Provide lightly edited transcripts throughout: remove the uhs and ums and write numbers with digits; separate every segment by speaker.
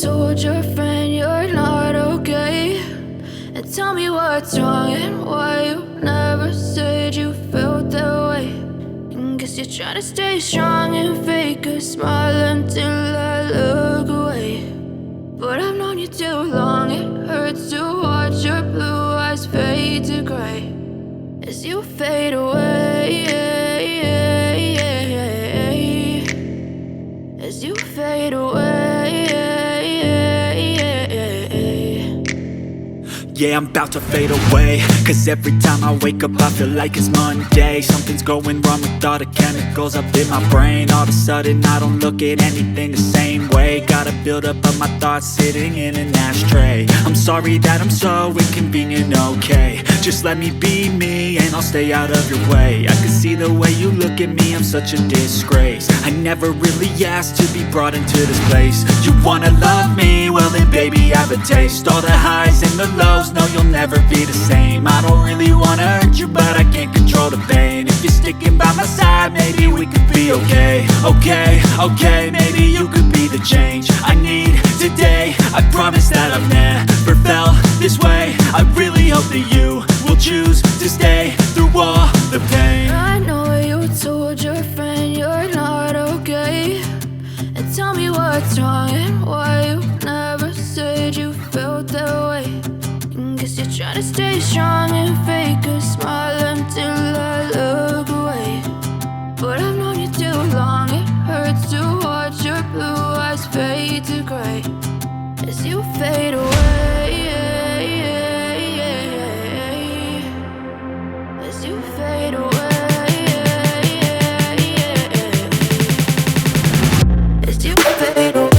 Speaker 1: told your friend you're not okay? And tell me what's wrong and why you never said you felt that way. And guess you're trying to stay strong and fake a smile until I look away. But I've known you too long, it hurts to watch your blue eyes fade to gray as you fade away, as you fade away.
Speaker 2: Yeah, I'm about to fade away, cause every time I wake up I feel like it's Monday. Something's going wrong with all the chemicals up in my brain. All of a sudden I don't look at anything the same way. Gotta build up of my thoughts sitting in an ashtray. I'm sorry that I'm so inconvenient, okay? Just let me be me and I'll stay out of your way. I can see the way you look at me, I'm such a disgrace. I never really asked to be brought into this place. You wanna love me? Well then baby I have a taste. All the highs and the lows, no you'll never be the same. I don't really wanna hurt you but I can't control the pain. If you're sticking by my side maybe we could be okay. Okay, maybe you could be the change I need today. I promise that I've never felt this way. I really hope that you will choose to stay through all the pain.
Speaker 1: I know you told your friend you're not okay. And tell me what's wrong and why you never said you felt that way. And guess you're trying to stay strong and fake a smile until I look away. But I've known you too long, it hurts to watch your blue eyes fade to gray as you fade away, as you fade away, as you fade away.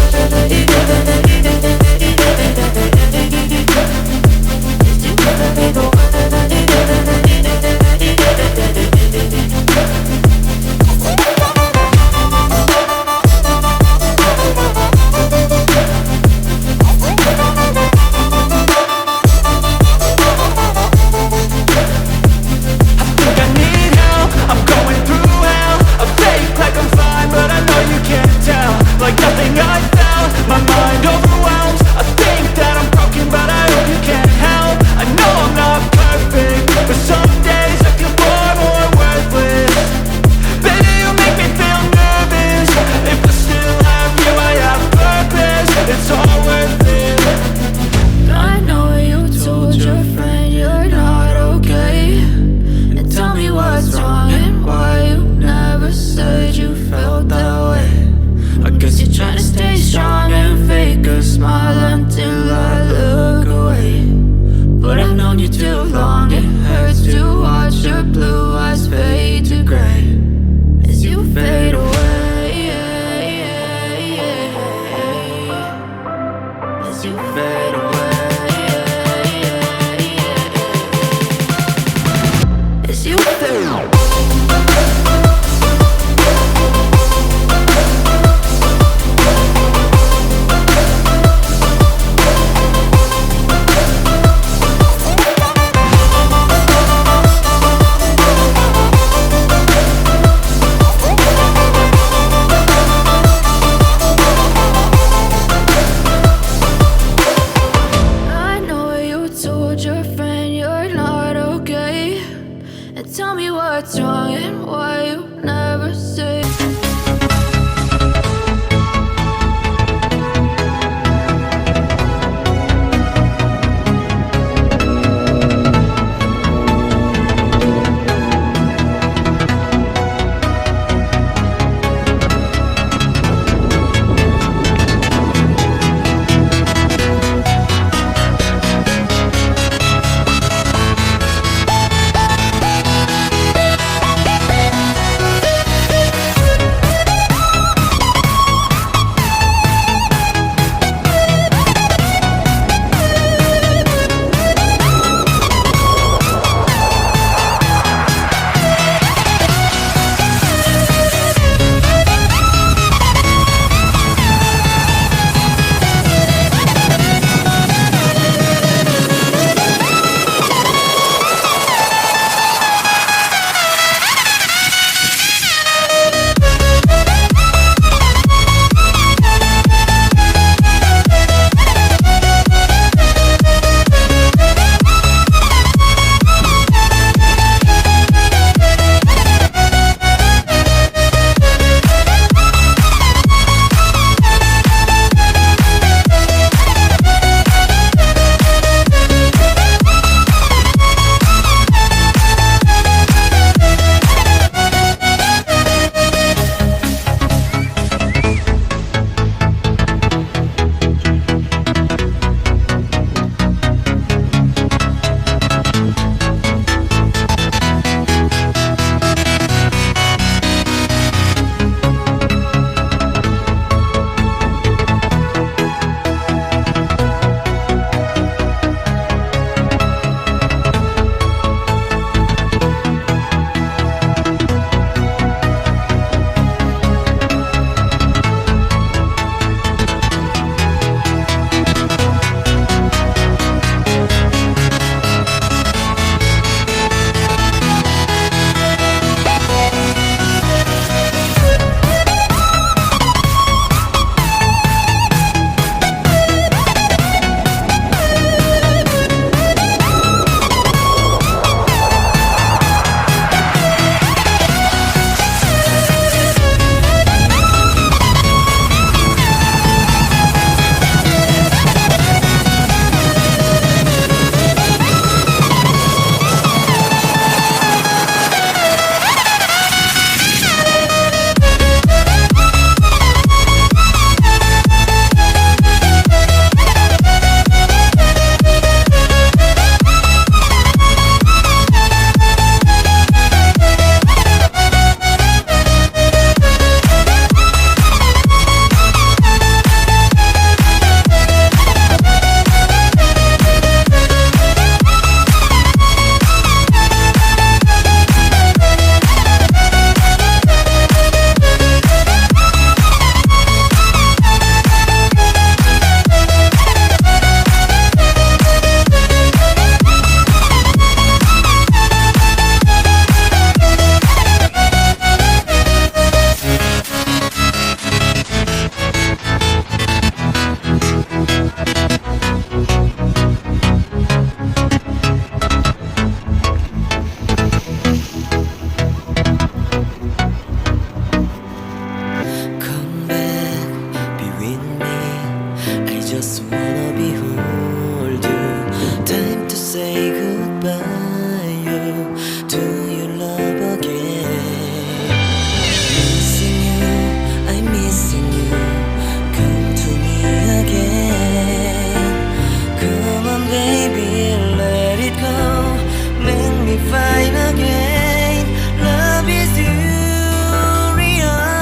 Speaker 3: just wanna behold you. Time to say goodbye. You, do you love again? Missing you, I'm missing you. Come to me again. Come on baby, let it go. Make me fine again. Love is you, realize.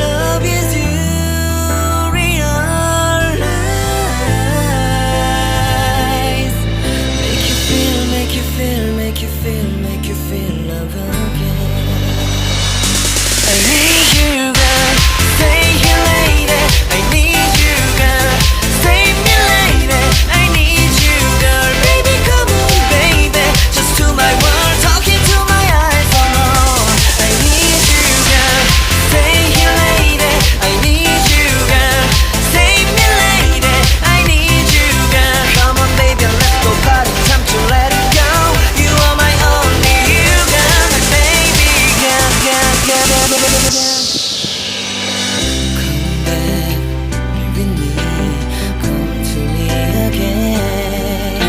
Speaker 3: Love is you, realize. Make you feel, make you feel, make you feel, make you feel love again. I need you, girl. Stay here lady. I need you, girl. Save me lady. I need you, girl. Baby, come on, baby. Just to my world, talking to my eyes. Oh no, I need you, girl. Stay here lady. I need you, girl. Save me lady. I need you, girl. Come on, baby, let's go party. Time to let it go. You are my only you, girl. My baby, girl, girl, girl, girl, girl, girl. Come back, with me. Come to me again.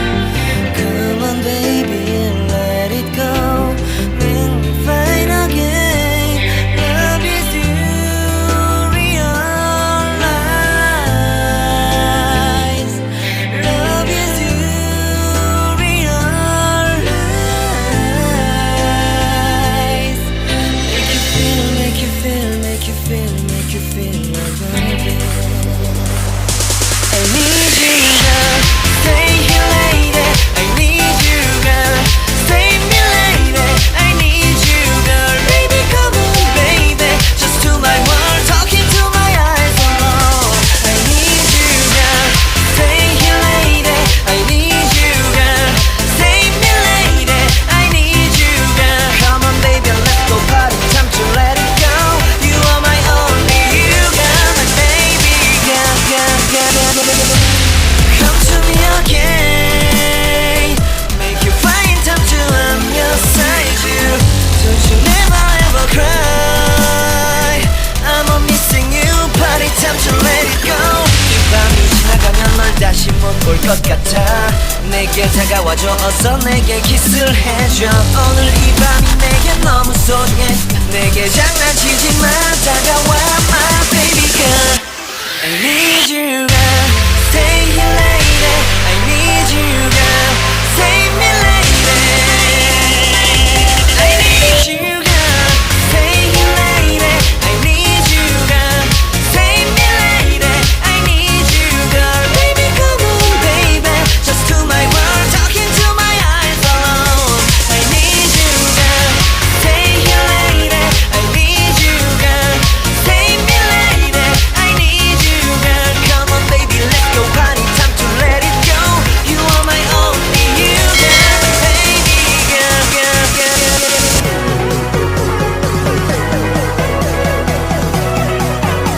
Speaker 3: Come on, baby, and let it go. Make me fine again. Love is you, realize. Love is you, realize. Make you feel, make you feel, make you feel, make you feel love again. I need you, girl. Stay here lady. I need you, girl. Save me lady. I need you, girl. Baby, come on, baby. Just to my world, talking to my eyes. Oh no, I need you, girl. Stay here lady. I need you, girl. Save me lady. I need you, girl. Come on, baby, let's go party. Time to let it go. You are my only you, girl. My baby, girl, girl, girl, girl, girl, girl. Come to me again. Make you find time to I'm your side, you. Don't you never ever cry. I'm on missing you. Party time to let it go. 이 밤이 지나가면 널 다시 못 볼 것 같아. 내게 다가와줘. 어서 내게 키스를 해줘. 오늘 이 밤이 내게 너무 소중해. 내게 장난치지 마. 다가와 my baby girl. I need you.